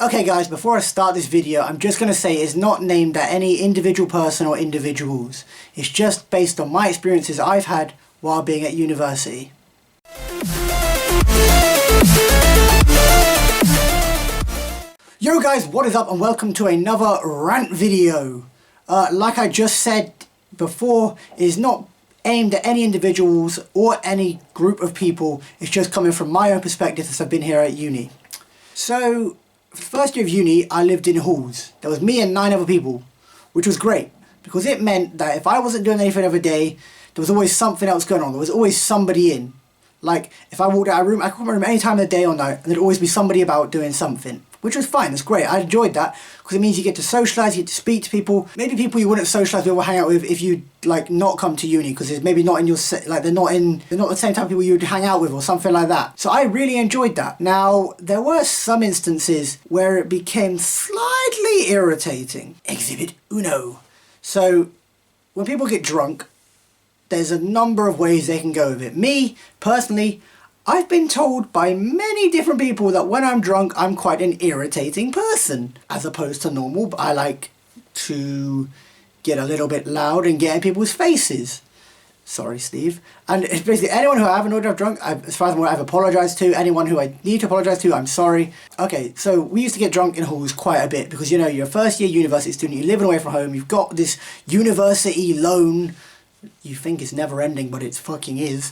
Okay guys, before I start this video, I'm just going to say it's not named at any individual person or individuals. It's just based on my experiences I've had while being at university. Yo guys, what is up and welcome to another rant video. Like I just said before, it is not aimed at any individuals or any group of people. It's just coming from my own perspective as I've been here at uni. So, for the first year of uni, I lived in halls. There was me and 9 other people, which was great because it meant that if I wasn't doing anything every day, there was always something else going on. There was always somebody in. Like, if I walked out of a room, I could come out of a room any time of the day or night, and there'd always be somebody about doing something. Which was fine, that's great. I enjoyed that because it means you get to socialise, you get to speak to people. Maybe people you wouldn't socialise with or hang out with if you like not come to uni because it's maybe not in your like they're not the same type of people you'd hang out with or something like that. So I really enjoyed that. Now there were some instances where it became slightly irritating. Exhibit uno. So when people get drunk, there's a number of ways they can go with it. Me personally, I've been told by many different people that when I'm drunk, I'm quite an irritating person. As opposed to normal, I like to get a little bit loud and get in people's faces. Sorry, Steve. And it's basically anyone who I haven't ordered drunk, as far as I'm aware, I've apologised to. Anyone who I need to apologise to, I'm sorry. Okay, so we used to get drunk in halls quite a bit because, you know, you're a first year university student, you're living away from home, you've got this university loan. You think it's never ending, but it fucking is.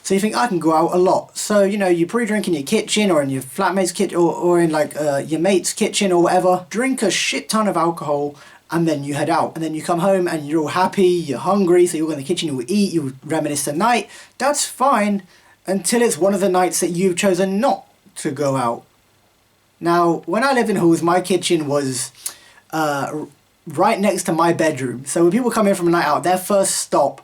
So you think, I can go out a lot. So, you know, you pre-drink in your kitchen or in your flatmate's kitchen or in like your mate's kitchen or whatever. Drink a shit ton of alcohol and then you head out. And then you come home and you're all happy, you're hungry, so you go in the kitchen, you will eat, you reminisce the night. That's fine until it's one of the nights that you've chosen not to go out. Now, when I lived in halls, my kitchen was right next to my bedroom. So when people come in from a night out, their first stop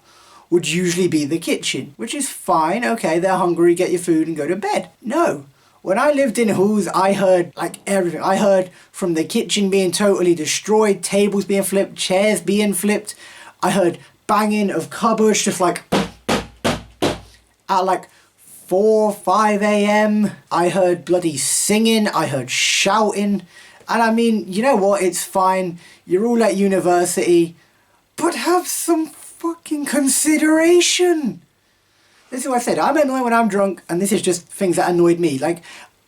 would usually be the kitchen, which is fine. Okay, they're hungry, get your food and go to bed. No. When I lived in halls, I heard like everything. I heard from the kitchen being totally destroyed, tables being flipped, chairs being flipped. I heard banging of cupboards just like at like 4, 5 a.m. I heard bloody singing. I heard shouting. And I mean, you know what? It's fine. You're all at university, but have some fucking consideration. This is what I said. I'm annoyed when I'm drunk, and this is just things that annoyed me. Like,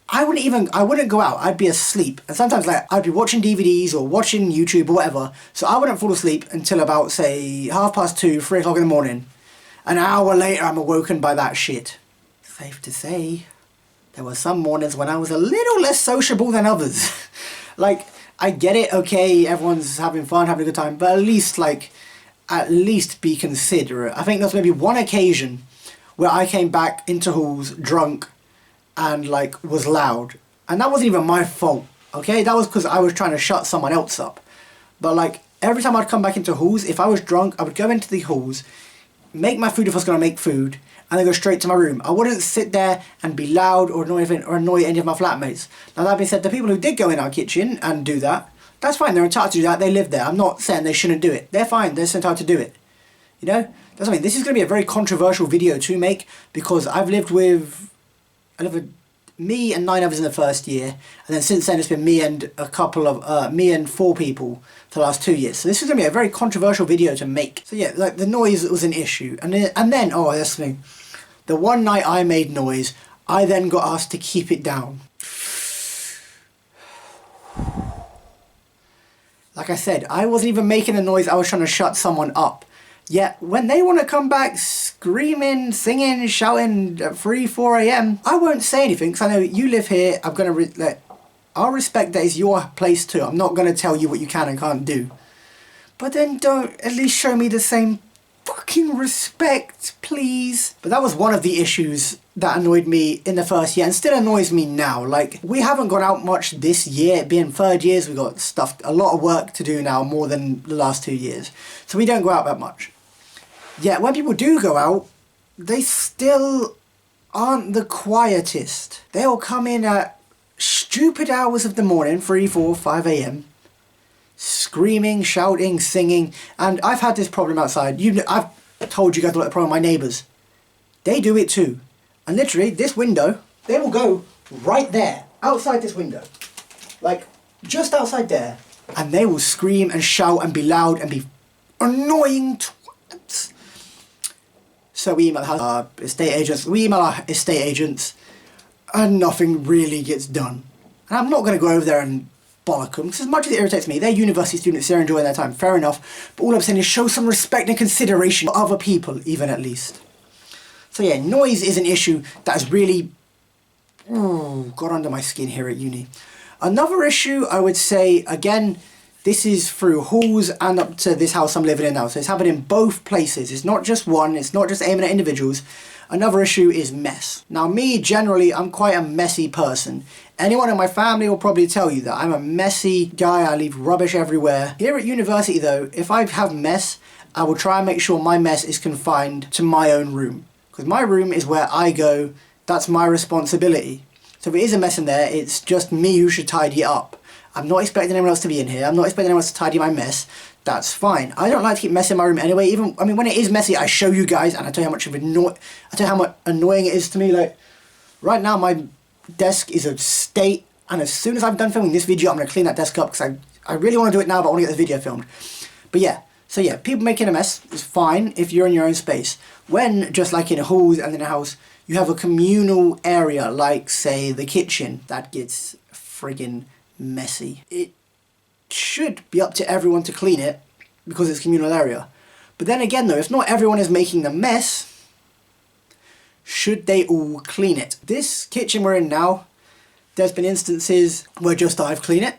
I wouldn't go out. I'd be asleep. And sometimes, like, I'd be watching DVDs or watching YouTube or whatever. So I wouldn't fall asleep until about, say, 2:30, 3 o'clock in the morning. An hour later, I'm awoken by that shit. Safe to say, there were some mornings when I was a little less sociable than others. Like, I get it, okay, everyone's having fun, having a good time, but at least be considerate. I think there's maybe one occasion where I came back into halls drunk and like was loud. And that wasn't even my fault, okay? That was because I was trying to shut someone else up. But like every time I'd come back into halls, if I was drunk, I would go into the halls, make my food if I was going to make food, and then go straight to my room. I wouldn't sit there and be loud or annoy any of my flatmates. Now that being said, the people who did go in our kitchen and do that, that's fine, they're entitled to do that, they live there. I'm not saying they shouldn't do it. They're fine, they're entitled to do it. You know? That's what I mean. This is going to be a very controversial video to make because I lived with me and 9 others in the first year, and then since then it's been me and me and 4 people for the last 2 years. So this is going to be a very controversial video to make. So yeah, like the noise was an issue. And then, oh, that's the thing. The one night I made noise, I then got asked to keep it down. Like I said, I wasn't even making a noise, I was trying to shut someone up. Yet, when they want to come back screaming, singing, shouting at 3, 4 a.m, I won't say anything because I know you live here, I'm going to I'll respect that it's your place too. I'm not going to tell you what you can and can't do. But then don't at least show me the same fucking respect, please. But that was one of the issues that annoyed me in the first year and still annoys me now. Like, we haven't gone out much this year. Being 3rd years, we've got a lot of work to do now, more than the last 2 years. So we don't go out that much. Yet when people do go out, they still aren't the quietest. They'll come in at stupid hours of the morning, 3, 4, 5 a.m, screaming, shouting, singing. And I've had this problem outside. I've told you guys about the problem with my neighbours. They do it too. And literally, this window, they will go right there, outside this window. Like, just outside there, and they will scream and shout and be loud and be annoying twats. So we email our estate agents, and nothing really gets done. And I'm not going to go over there and bollock them, because as much as it irritates me, they're university students, they're enjoying their time, fair enough, but all I'm saying is show some respect and consideration for other people, even at least. So yeah, noise is an issue that has really got under my skin here at uni. Another issue, I would say, again, this is through halls and up to this house I'm living in now, so it's happening in both places. It's not just one, it's not just aiming at individuals. Another issue is mess. Now me, generally, I'm quite a messy person. Anyone in my family will probably tell you that I'm a messy guy, I leave rubbish everywhere. Here at university though, if I have mess, I will try and make sure my mess is confined to my own room. Because my room is where I go, that's my responsibility. So if it is a mess in there, it's just me who should tidy it up. I'm not expecting anyone else to be in here, I'm not expecting anyone else to tidy my mess. That's fine. I don't like to keep mess in my room anyway. Even, I mean, when it is messy, I show you guys and I tell you how much annoying it is to me. Like, right now my desk is a state, and as soon as I'm done filming this video, I'm going to clean that desk up, because I really want to do it now, but I want to get this video filmed. But yeah, so yeah, people making a mess is fine if you're in your own space. When, just like in halls and in a house, you have a communal area, like, say, the kitchen, that gets friggin' messy. It should be up to everyone to clean it because it's a communal area. But then again though, if not everyone is making the mess, should they all clean it? This kitchen we're in now, there's been instances where just I've cleaned it.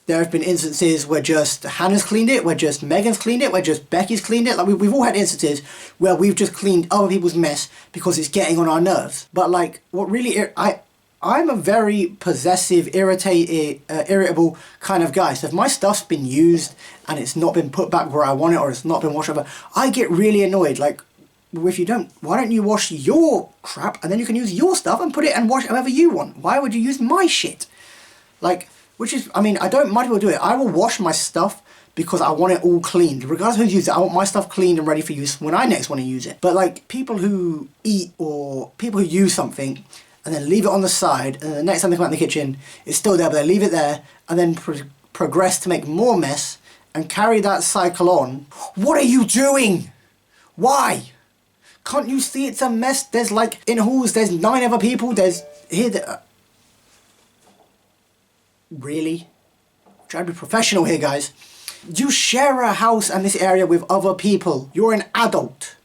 There have been instances where just Hannah's cleaned it, where just Megan's cleaned it, where just Becky's cleaned it. Like we've all had instances where we've just cleaned other people's mess because it's getting on our nerves. But like, what really, I'm a very possessive, irritable kind of guy. So if my stuff's been used and it's not been put back where I want it, or it's not been washed over, I get really annoyed. Like, well, if you don't, why don't you wash your crap and then you can use your stuff and put it and wash however you want? Why would you use my shit? Like, which is, I mean, I don't mind people do it. I will wash my stuff because I want it all cleaned. Regardless of who uses it, I want my stuff cleaned and ready for use when I next want to use it. But like, people who eat or people who use something and then leave it on the side, and the next time they come out in the kitchen, it's still there, but they leave it there, and then progress to make more mess, and carry that cycle on. What are you doing? Why? Can't you see it's a mess? There's like, in halls, there's 9 other people, there's here, really? I'm trying to be professional here, guys. You share a house and this area with other people. You're an adult.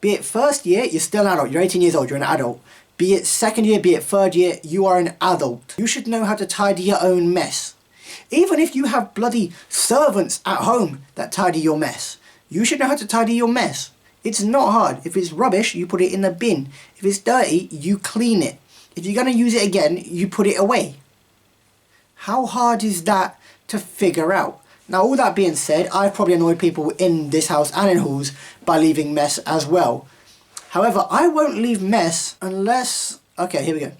Be it first year, you're still an adult. You're 18 years old, you're an adult. Be it second year, be it third year, you are an adult. You should know how to tidy your own mess. Even if you have bloody servants at home that tidy your mess, you should know how to tidy your mess. It's not hard. If it's rubbish, you put it in the bin. If it's dirty, you clean it. If you're going to use it again, you put it away. How hard is that to figure out? Now, all that being said, I've probably annoyed people in this house and in halls by leaving mess as well. However, I won't leave mess unless... Okay, here we go.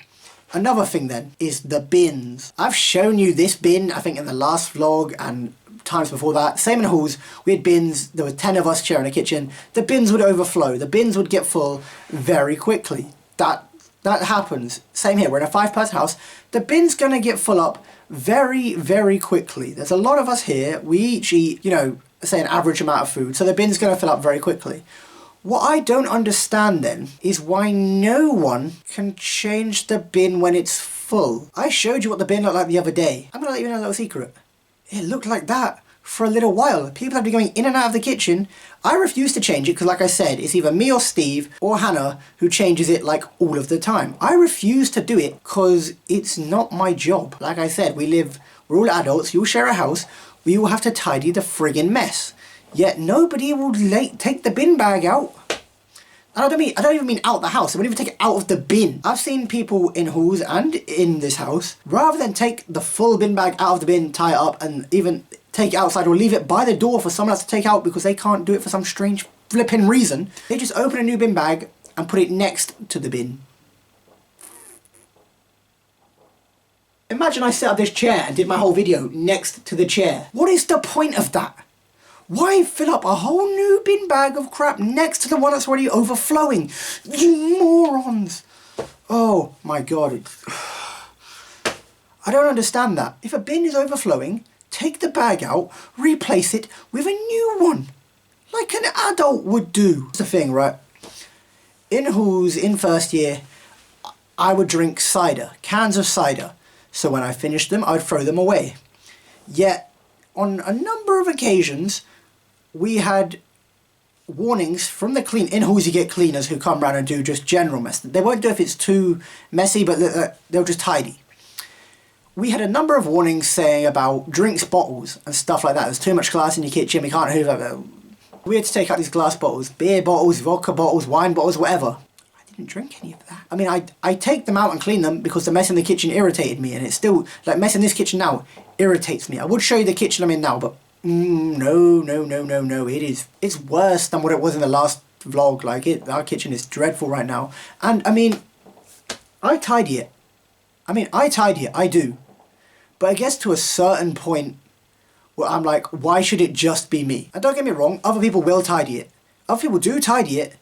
Another thing then is the bins. I've shown you this bin, I think, in the last vlog and times before that. Same in halls. We had bins. There were 10 of us sharing a kitchen. The bins would overflow. The bins would get full very quickly. That happens. Same here. We're in a 5-person house. The bin's going to get full up very, very quickly. There's a lot of us here. We each eat, you know, say an average amount of food. So the bin's going to fill up very quickly. What I don't understand then is why no one can change the bin when it's full. I showed you what the bin looked like the other day. I'm going to let you know a little secret. It looked like that for a little while. People have been going in and out of the kitchen. I refuse to change it because, like I said, it's either me or Steve or Hannah who changes it like all of the time. I refuse to do it because it's not my job. Like I said, we're all adults, you all share a house, we all have to tidy the friggin' mess. Yet nobody will take the bin bag out. And I don't even mean out the house. I won't even take it out of the bin. I've seen people in halls and in this house, rather than take the full bin bag out of the bin, tie it up, and even take it outside or leave it by the door for someone else to take out because they can't do it for some strange flipping reason, they just open a new bin bag and put it next to the bin. Imagine I set up this chair and did my whole video next to the chair. What is the point of that? Why fill up a whole new bin bag of crap next to the one that's already overflowing? You morons! Oh my god. I don't understand that. If a bin is overflowing, take the bag out, replace it with a new one. Like an adult would do. That's the thing, right? In halls, in first year, I would drink cider, cans of cider. So when I finished them, I'd throw them away. Yet, on a number of occasions, we had warnings from the in halls you get cleaners who come around and do just general mess. They won't do if it's too messy, but they'll just tidy. We had a number of warnings saying about drinks bottles and stuff like that. There's too much glass in your kitchen, we can't hoover it. We had to take out these glass bottles, beer bottles, vodka bottles, wine bottles, whatever. I didn't drink any of that. I mean, I take them out and clean them because the mess in the kitchen irritated me, and it's still, like, mess in this kitchen now irritates me. I would show you the kitchen I'm in now, but no, it's worse than what it was in the last vlog. Like, our kitchen is dreadful right now. And, I mean, I tidy it. I do. But it gets to a certain point where I'm like, why should it just be me? And don't get me wrong, other people will tidy it. Other people do tidy it,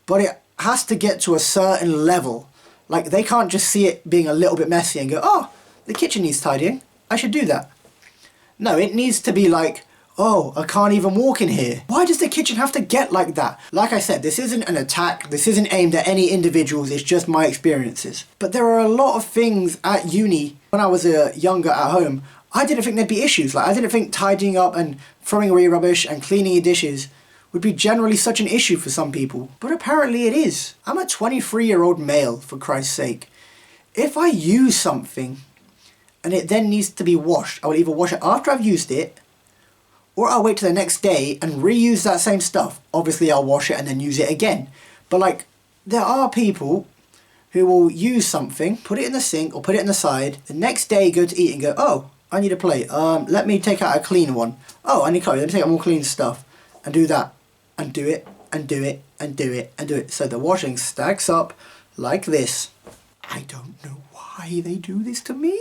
but it has to get to a certain level. Like, they can't just see it being a little bit messy and go, oh, the kitchen needs tidying, I should do that. No, it needs to be like, oh, I can't even walk in here. Why does the kitchen have to get like that? Like I said, this isn't an attack, this isn't aimed at any individuals, it's just my experiences. But there are a lot of things at uni, when I was younger at home, I didn't think there'd be issues. Like, I didn't think tidying up and throwing away rubbish and cleaning your dishes would be generally such an issue for some people. But apparently it is. I'm a 23-year-old male, for Christ's sake. If I use something and it then needs to be washed, I will either wash it after I've used it, or I'll wait till the next day and reuse that same stuff. Obviously I'll wash it and then use it again. But like, there are people who will use something, put it in the sink or put it in the side, the next day go to eat and go, oh, I need a plate, let me take out a clean one. Oh, I need clothes, let me take out more clean stuff. And do that, and do it, and do it, and do it, and do it. So the washing stacks up like this. I don't know why they do this to me.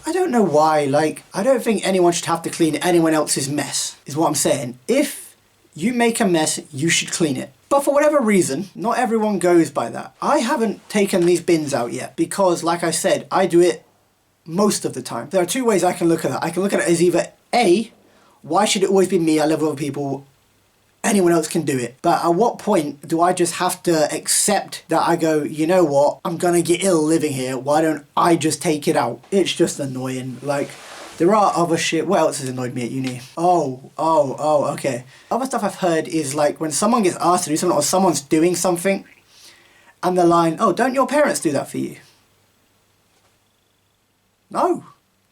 I don't know why, like, I don't think anyone should have to clean anyone else's mess, is what I'm saying. If you make a mess, you should clean it. But for whatever reason, not everyone goes by that. I haven't taken these bins out yet because, like I said, I do it most of the time. There are two ways I can look at that. I can look at it as either A, why should it always be me? I live with other people. Anyone else can do it. But at what point do I just have to accept that I go, you know what, I'm gonna get ill living here, why don't I just take it out? It's just annoying. Like, there are other shit. What else has annoyed me at uni? Okay. Other stuff I've heard is like when someone gets asked to do something or someone's doing something and the line, oh, don't your parents do that for you? No,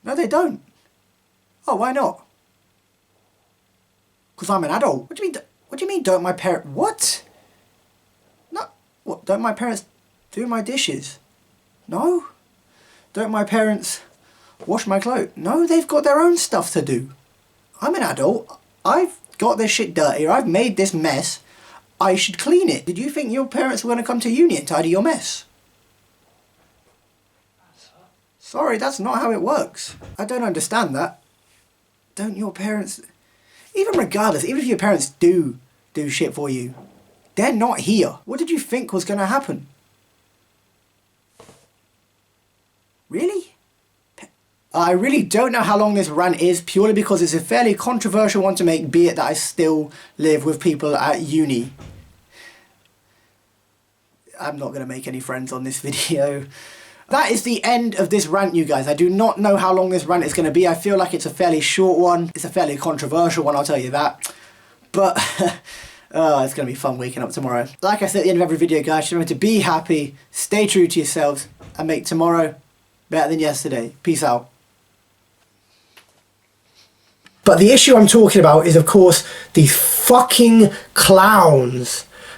they don't. Oh, why not? Because I'm an adult. What do you mean don't my parents... What? No. What, don't my parents do my dishes? No. Don't my parents wash my clothes? No, they've got their own stuff to do. I'm an adult. I've got this shit dirty. I've made this mess. I should clean it. Did you think your parents were going to come to uni and tidy your mess? Sorry, that's not how it works. I don't understand that. Don't your parents... Even regardless, even if your parents do shit for you, they're not here. What did you think was going to happen? Really? I really don't know how long this rant is, purely because it's a fairly controversial one to make, be it that I still live with people at uni. I'm not going to make any friends on this video. That is the end of this rant, you guys. I do not know how long this rant is going to be. I feel like it's a fairly short one. It's a fairly controversial one, I'll tell you that. But it's going to be fun waking up tomorrow. Like I said at the end of every video, guys, just remember to be happy, stay true to yourselves, and make tomorrow better than yesterday. Peace out. But the issue I'm talking about is, of course, these fucking clowns